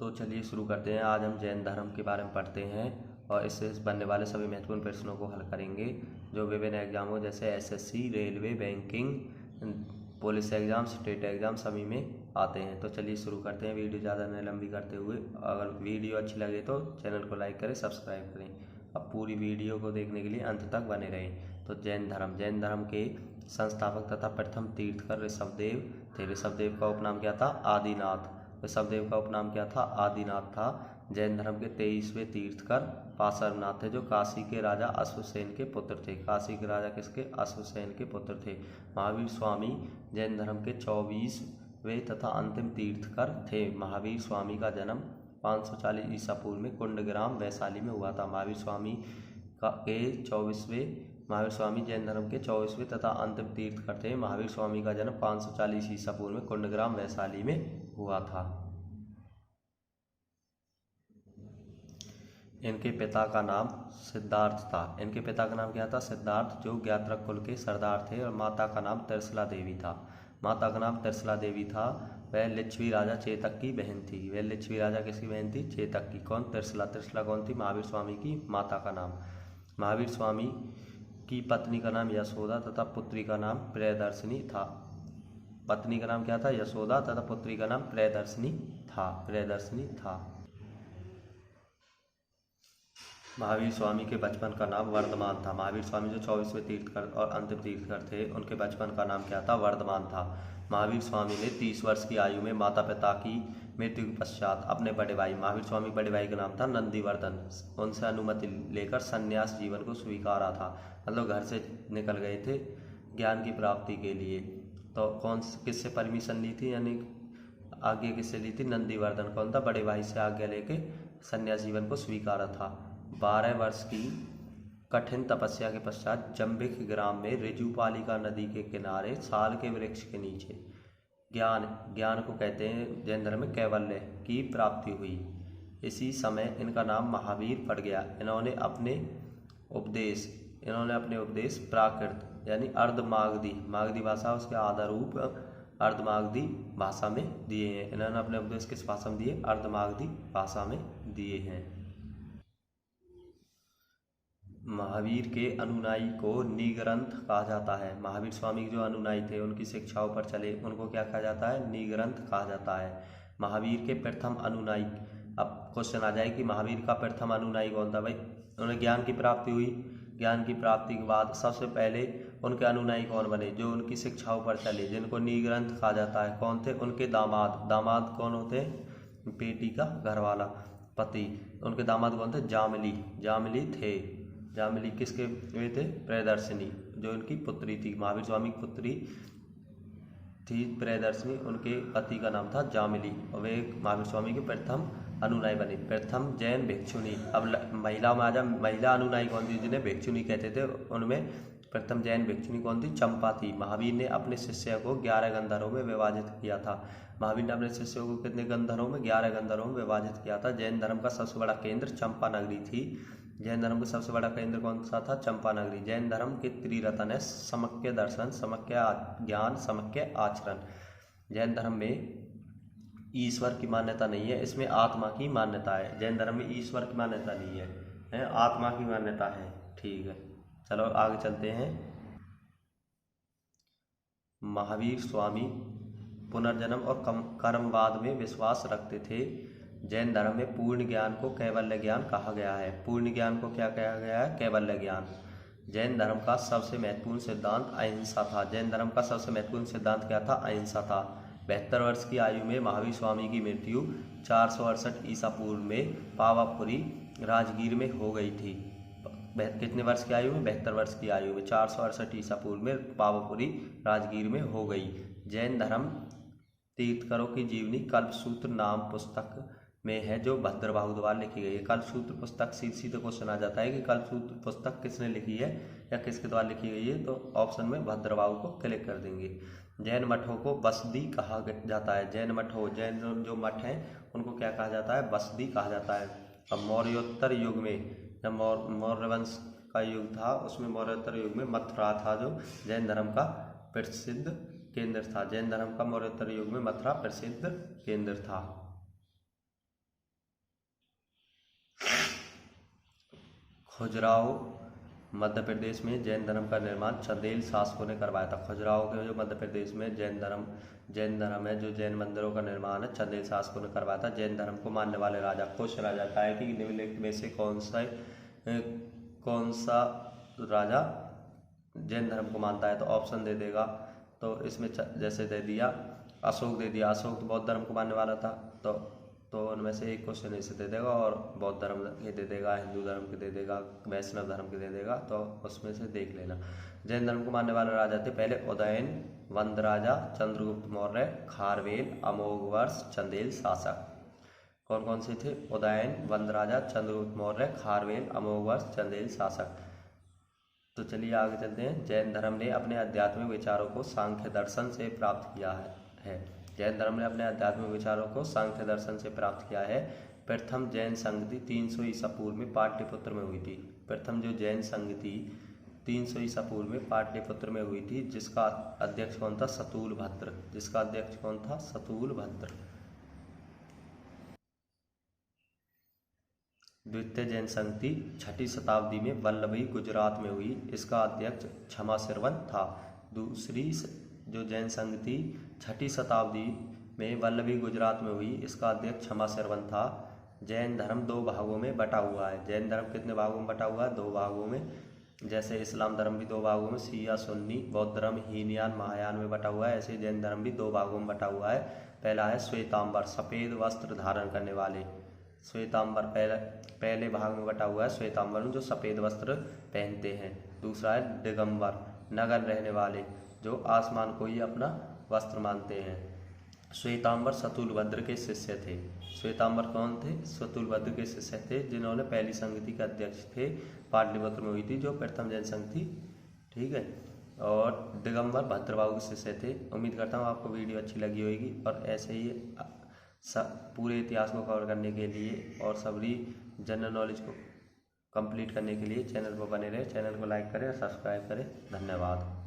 तो चलिए शुरू करते हैं। आज हम जैन धर्म के बारे में पढ़ते हैं और इससे बनने वाले सभी महत्वपूर्ण प्रश्नों को हल करेंगे जो विभिन्न एग्जामों जैसे SSC, railway, banking, police exam, state exam सभी में आते हैं। तो चलिए शुरू करते हैं वीडियो ज़्यादा न लंबी करते हुए। अगर वीडियो अच्छी लगे तो चैनल को लाइक करें, सब्सक्राइब करें। अब पूरी वीडियो को देखने के लिए अंत तक बने रहें। तो जैन धर्म के संस्थापक तथा प्रथम तीर्थकर ऋषभदेव थे। ऋषभदेव का उपनाम क्या था? आदिनाथ। ऋषभदेव का उपनाम क्या था? आदिनाथ था। जैन धर्म के 23वें तीर्थकर पार्श्वनाथ थे जो काशी के राजा अश्वसेन के पुत्र थे। काशी के राजा किसके? अश्वसेन के पुत्र थे। महावीर स्वामी जैन धर्म के 24वें तथा अंतिम तीर्थकर थे। महावीर स्वामी का जन्म 540 ईसा पूर्व में कुंडग्राम वैशाली में हुआ था। महावीर स्वामी जैन धर्म के 24वें तथा अंतिम तीर्थकर थे। महावीर स्वामी का जन्म 540 ईसा पूर्व में कुंडग्राम वैशाली में हुआ था। इनके पिता का नाम सिद्धार्थ था। इनके पिता का नाम क्या था? सिद्धार्थ, जो ज्ञात्रक कुल के सरदार थे। और माता का नाम त्रिशला देवी था। माता का नाम त्रिशला देवी था। वह लिच्छवी राजा चेतक की बहन थी। वह लिच्छवी राजा किसकी बहन थी? चेतक की। कौन? त्रिशला। त्रिशला कौन थी? महावीर स्वामी की माता का नाम। महावीर स्वामी की पत्नी का नाम यशोदा तथा पुत्री का नाम प्रियदर्शिनी था। पत्नी का नाम क्या था? यशोदा तथा पुत्री का नाम प्रियदर्शिनी था। महावीर स्वामी के बचपन का नाम वर्धमान था। महावीर स्वामी जो 24वें तीर्थकर और अंतिम तीर्थकर थे, उनके बचपन का नाम क्या था? वर्धमान था। महावीर स्वामी ने 30 वर्ष की आयु में माता पिता की मृत्यु के पश्चात अपने बड़े भाई, महावीर स्वामी बड़े भाई का नाम था नंदीवर्धन, उनसे अनुमति लेकर संन्यास जीवन को स्वीकारा था। मतलब घर से निकल गए थे ज्ञान की प्राप्ति के लिए। तो किससे परमिशन ली थी, यानी आज्ञा किससे ली थी? नंदीवर्धन। कौन था? बड़े भाई से आज्ञा लेके संन्यास जीवन को स्वीकारा था। 12 वर्ष की कठिन तपस्या के पश्चात जम्बिक ग्राम में ऋजुपालिका नदी के किनारे साल के वृक्ष के नीचे ज्ञान को कहते हैं जैन धर्म में कैवल्य की प्राप्ति हुई। इसी समय इनका नाम महावीर पड़ गया। इन्होंने अपने उपदेश प्राकृत यानी मागधी भाषा, उसके आधार रूप अर्धमागधी भाषा में दिए हैं। इन्होंने अपने उपदेश किस भाषा में दिए? अर्धमागधी भाषा में दिए हैं। महावीर के अनुयायी को निग्रंथ कहा जाता है। महावीर स्वामी जो अनुयायी थे, उनकी शिक्षाओं पर चले, उनको क्या कहा जाता है? निग्रंथ कहा जाता है। महावीर के प्रथम अनुयायी, अब क्वेश्चन आ जाए कि महावीर का प्रथम अनुयायी कौन था? भाई, उन्हें ज्ञान की प्राप्ति हुई। ज्ञान की प्राप्ति के बाद सबसे पहले उनके अनुयायी कौन बने? जो उनकी शिक्षाओं पर चले, जिनको निग्रंथ कहा जाता है। कौन थे? उनके दामाद कौन होते? बेटी का घरवाला, पति। उनके दामाद कौन थे? जामिली थे। जामिली किसके वे थे? प्रियदर्शिनी, जो उनकी पुत्री थी। महावीर स्वामी की पुत्री थी प्रियदर्शिनी, उनके पति का नाम था जामिली, और वे महावीर स्वामी के प्रथम अनुयायी बने, प्रथम जैन भिक्षुनी। अब महिला में आ जा, महिला अनुयायी कौन थी जिन्हें भिक्षुनी कहते थे? उनमें प्रथम जैन भिक्षुनी कौन थी? चंपा थी। महावीर ने अपने शिष्य को 11 गंधर्वों में विभाजित किया था। महावीर ने अपने शिष्यों को कितने गंधर्वों में? 11 गंधर्वों में विभाजित किया था। जैन धर्म का सबसे बड़ा केंद्र चंपा नगरी थी। जैन धर्म का सबसे बड़ा केंद्र कौन सा था? चंपा नगरी। जैन धर्म के त्रिरत्न है समक्य दर्शन, समक्य ज्ञान, समक्य आचरण। जैन धर्म में ईश्वर की मान्यता नहीं है, इसमें आत्मा की मान्यता है। जैन धर्म में ईश्वर की मान्यता नहीं है, आत्मा की मान्यता है। ठीक है, चलो आगे चलते हैं। महावीर स्वामी पुनर्जन्म और कर्मवाद में विश्वास रखते थे। जैन धर्म में पूर्ण ज्ञान को कैवल्य ज्ञान कहा गया है। पूर्ण ज्ञान को क्या कहा गया है? कैवल्य ज्ञान। जैन धर्म का सबसे महत्वपूर्ण सिद्धांत अहिंसा था। जैन धर्म का सबसे महत्वपूर्ण सिद्धांत क्या था? अहिंसा था। 72 वर्ष की आयु में महावीर स्वामी की मृत्यु 468 ईसा पूर्व में पावापुरी राजगीर में हो गई थी। कितने वर्ष की आयु में? 72 वर्ष की आयु में 468 ईसा पूर्व में पावापुरी राजगीर में हो गई। जैन धर्म तीर्थकरों की जीवनी कल्पसूत्र नाम पुस्तक में है, जो भद्रबाहु द्वारा लिखी गई है। कल्पसूत्र पुस्तक सीधे क्वेश्चन आ जाता है कि कल्पसूत्र पुस्तक किसने लिखी है या किसके द्वारा लिखी गई है, तो ऑप्शन में भद्रबाहु को क्लिक कर देंगे। जैन मठों को बसदी कहा जाता है। जैन जो मठ हैं उनको क्या कहा जाता है? बसदी कहा जाता है। अब मौर्योत्तर युग में, जब मौर्य वंश का युग था, उसमें मौर्योत्तर युग में मथुरा था जो जैन धर्म का प्रसिद्ध केंद्र था। जैन धर्म का मौर्योत्तर युग में मथुरा प्रसिद्ध केंद्र था। खजुराहो मध्य प्रदेश में जैन धर्म का निर्माण चंदेल शासकों ने करवाया था। खजुराहो के जो मध्य प्रदेश में जैन धर्म है, जो जैन मंदिरों का निर्माण है, चंदेल शासकों ने करवाया था। जैन धर्म को मानने वाले राजा क्वेश्चन आ जाता है कि निम्नलिखित में से कौन सा राजा जैन धर्म को मानता है, तो ऑप्शन दे देगा। तो इसमें जैसे दे दिया अशोक दे दिया, अशोक तो बौद्ध धर्म को मानने वाला था, तो उनमें से एक क्वेश्चन इसे दे देगा, और बौद्ध धर्म के दे देगा, हिंदू धर्म के दे देगा, वैष्णव धर्म के दे देगा, तो उसमें से देख लेना। जैन धर्म को मानने वाले राजा थे पहले उदयन वंद राजा, चंद्रगुप्त मौर्य, खारवेल, अमोघवर्ष, चंदेल शासक। कौन कौन से थे? उदयन वंद राजा, चंद्रगुप्त मौर्य, खारवेल, अमोघवर्ष, चंदेल शासक। तो चलिए आगे चलते हैं। जैन धर्म ने अपने आध्यात्मिक विचारों को सांख्य दर्शन से प्राप्त किया है। जैन धर्म ने अपने आध्यात्मिक विचारों को सांख्य दर्शन से प्राप्त किया है। प्रथम जैन संगति 300 ईसा पूर्व में पाटलिपुत्र में हुई थी। प्रथम जो जैन संगति 300 ईसा पूर्व में पाटलिपुत्र में हुई थी, जिसका अध्यक्ष कौन था? सतूलभद्र। जिसका अध्यक्ष कौन था? सतूलभद्र। द्वितीय जैन संगति 6ठी शताब्दी में वल्लभी गुजरात में हुई। इसका अध्यक्ष क्षमाशीर्वन था। दूसरी जो जैन संगति 6ठी शताब्दी में वल्लभी गुजरात में हुई, इसका अध्यक्ष क्षमाशीर्वन था। जैन धर्म 2 भागों में बटा हुआ है। जैन धर्म कितने भागों में बटा हुआ है? 2 भागों में। जैसे इस्लाम धर्म भी 2 भागों में, शिया सुन्नी, बौद्ध धर्म हीनयान महायान में बटा हुआ है, ऐसे जैन धर्म भी 2 भागों में बटा हुआ है। पहला है श्वेतांबर, सफ़ेद वस्त्र धारण करने वाले। श्वेतांबर पहले भाग में बटा हुआ है श्वेतांबर, जो सफ़ेद वस्त्र पहनते हैं। दूसरा है दिगंबर, नगर रहने वाले, जो आसमान को ही अपना वस्त्र मानते हैं। श्वेतांबर सतूलभद्र के शिष्य थे। श्वेतांबर कौन थे? सतूलभद्र के शिष्य थे, जिन्होंने पहली संगति के अध्यक्ष थे, पाटलिपुत्र में हुई थी, जो प्रथम जैन संगति। ठीक है। और दिगंबर भद्रबाहु के शिष्य थे। उम्मीद करता हूँ आपको वीडियो अच्छी लगी होगी, और ऐसे ही पूरे इतिहास को कवर करने के लिए और सभी जनरल नॉलेज को कंप्लीट करने के लिए चैनल पर बने रहे। चैनल को लाइक करें और सब्सक्राइब करें। धन्यवाद।